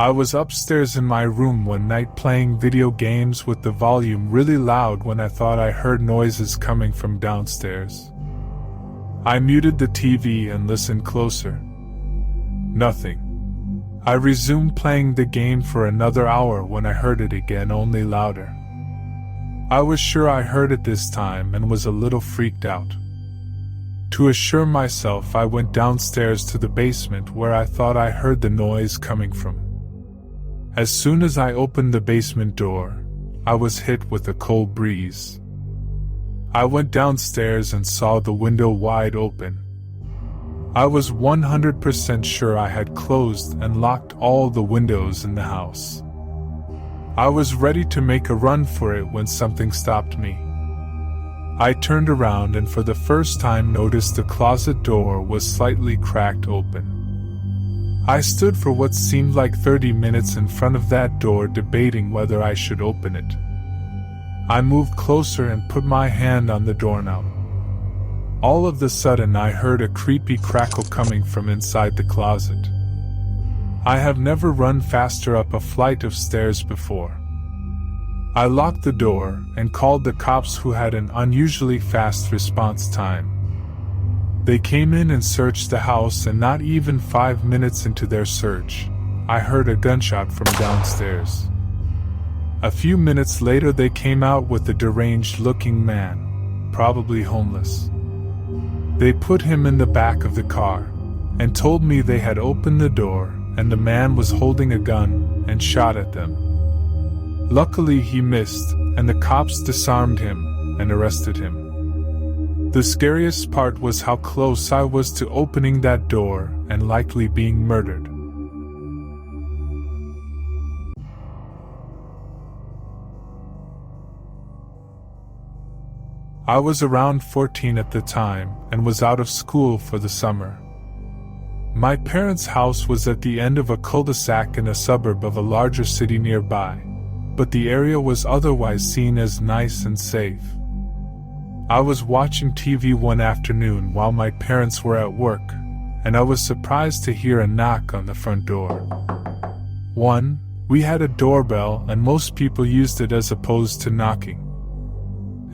I was upstairs in my room one night playing video games with the volume really loud when I thought I heard noises coming from downstairs. I muted the TV and listened closer. Nothing. I resumed playing the game for another hour when I heard it again, only louder. I was sure I heard it this time and was a little freaked out. To assure myself, I went downstairs to the basement where I thought I heard the noise coming from. As soon as I opened the basement door, I was hit with a cold breeze. I went downstairs and saw the window wide open. I was 100% sure I had closed and locked all the windows in the house. I was ready to make a run for it when something stopped me. I turned around and for the first time noticed the closet door was slightly cracked open. I stood for what seemed like 30 minutes in front of that door debating whether I should open it. I moved closer and put my hand on the doorknob. All of a sudden I heard a creepy crackle coming from inside the closet. I have never run faster up a flight of stairs before. I locked the door and called the cops, who had an unusually fast response time. They came in and searched the house, and not even 5 minutes into their search, I heard a gunshot from downstairs. A few minutes later they came out with a deranged-looking man, probably homeless. They put him in the back of the car, and told me they had opened the door and the man was holding a gun and shot at them. Luckily he missed, and the cops disarmed him and arrested him. The scariest part was how close I was to opening that door and likely being murdered. I was around 14 at the time and was out of school for the summer. My parents' house was at the end of a cul-de-sac in a suburb of a larger city nearby, but the area was otherwise seen as nice and safe. I was watching TV one afternoon while my parents were at work, and I was surprised to hear a knock on the front door. 1. We had a doorbell and most people used it as opposed to knocking.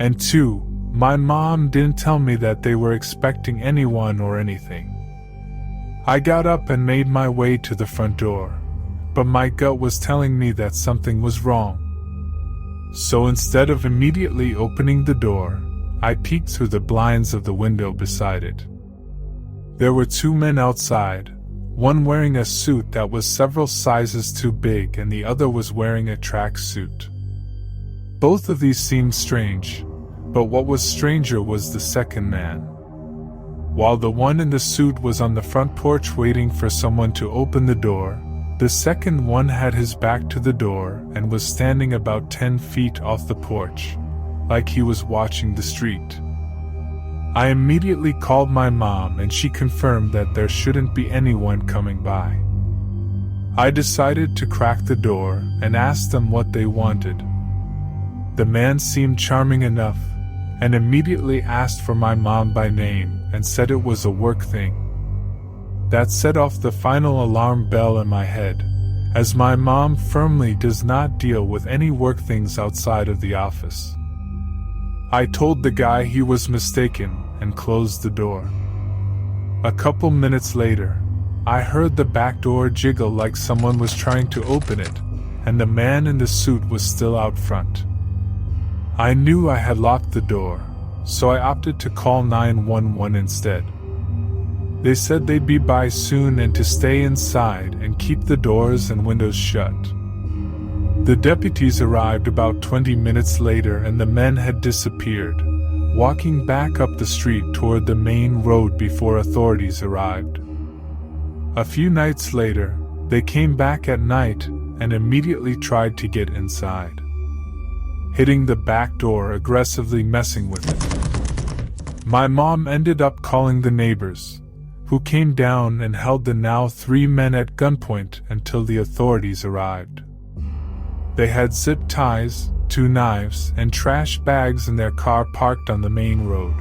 And 2. My mom didn't tell me that they were expecting anyone or anything. I got up and made my way to the front door, but my gut was telling me that something was wrong. So instead of immediately opening the door, I peeked through the blinds of the window beside it. There were 2 men outside, one wearing a suit that was several sizes too big and the other was wearing a tracksuit. Both of these seemed strange, but what was stranger was the second man. While the one in the suit was on the front porch waiting for someone to open the door, the second one had his back to the door and was standing about 10 feet off the porch, like he was watching the street. I immediately called my mom and she confirmed that there shouldn't be anyone coming by. I decided to crack the door and ask them what they wanted. The man seemed charming enough and immediately asked for my mom by name and said it was a work thing. That set off the final alarm bell in my head, as my mom firmly does not deal with any work things outside of the office. I told the guy he was mistaken and closed the door. A couple minutes later, I heard the back door jiggle like someone was trying to open it, and the man in the suit was still out front. I knew I had locked the door, so I opted to call 911 instead. They said they'd be by soon and to stay inside and keep the doors and windows shut. The deputies arrived about 20 minutes later and the men had disappeared, walking back up the street toward the main road before authorities arrived. A few nights later, they came back at night and immediately tried to get inside, hitting the back door, aggressively messing with it. My mom ended up calling the neighbors, who came down and held the now 3 men at gunpoint until the authorities arrived. They had zip ties, 2 knives, and trash bags in their car parked on the main road.